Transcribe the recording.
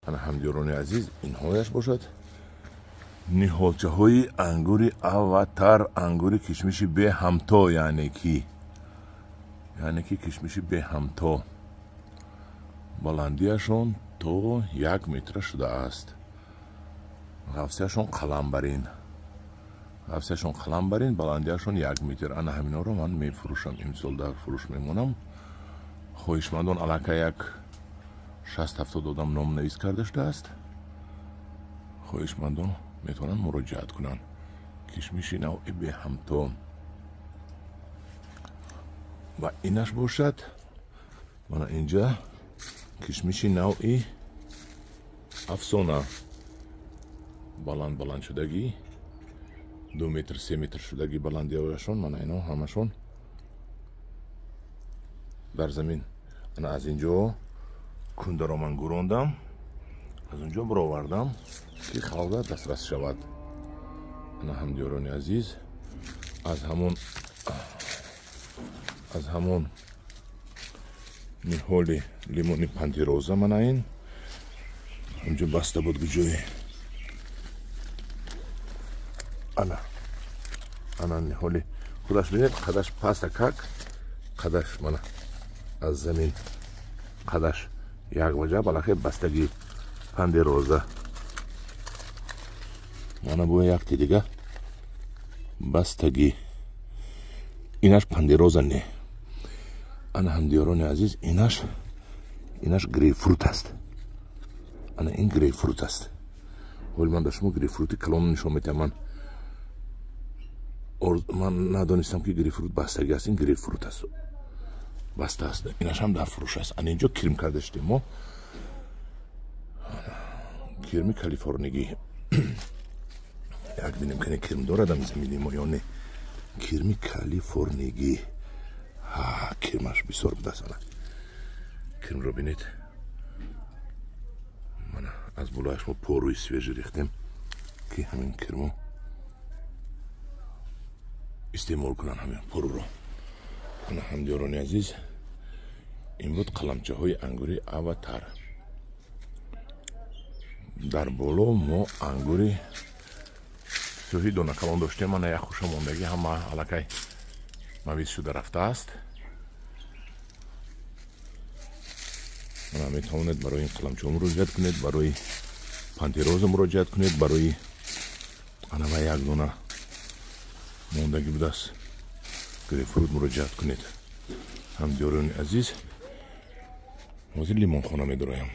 ана ҳамдиёрони азиз, инҳояш бошад ниҳолчаҳои ангури аватар, ангури кишмиши беҳамто, яъне ки кишмиши беҳамто. баландияшон то 1 метр шудааст. ғафсияшон қаламбарин, баландияшон 1 метр. ана ҳаминҳоро ман мефурӯшам, имсол дар фурӯш мемонам. хоҳишмандон аллака як 60-70 одам номнавис карда шудааст. хоҳишмандон метавонанд муроҷиат кунанд. кишмиши навъи беҳамто ва инаш бошад. мана инҷа кишмиши навъи афсона, баланд шудагӣ 2 метр 3 метр шудагӣ баландиёяшон. мана ино ҳамашон дар замин. ана аз инҷо кундаро ман гурондам, аз унҷо бировардам ки халqa дастрас шавад. ана ҳамдиёрони азиз, аз ҳамон ниҳоли лимони пантироза мана ин унҷо баста буд гуҷои. ана ниҳоли худаш бинед, қадаш паста как, қадаш мана аз замин, қадаш як ваҷа балахе бастагӣ пандироза. мана бо якти дига бастагӣ. инаш пандироза не. ана ҳамдиёрони азиз, инаш грейпфрут аст. ана ин грейпфрут аст. ҳоли ман ба шумо грейпфрути калонро нишон медиҳам. ман надонистам ки грейпфрут бастагӣ аст. ин грейпфрут аст, баста аст. инаш ҳам дар фурӯш аст. ана инҷо кирм карда шудем мо, кирми калифорнигӣ. як бинем кане кирм дорад ам замини мо ё не. кирми калифорнигӣ. кирмаш бисёр будааст. ана кирмро бинед. мана аз болояш мо порӯи свежи рехтем ки ҳамин кирмо истеъмол кунанд, ҳамин порӯро. ана ҳамдиёрони азиз, ин буд қаламчаҳои ангури аватар. дар боло мо ангури сӯҳи донакалон доштем. мана як хушамондагӣ ҳама аллакай мавис шуда рафтааст. мана метавонед барои ин қаламчаҳо муроҷиат кунед, барои пантироза муроҷиат кунед, барои ана ва як дона мондагӣ будааст грейпфрут муроҷиат кунед. ҳамдиёрони азиз, ҳозир лимонхона медороям.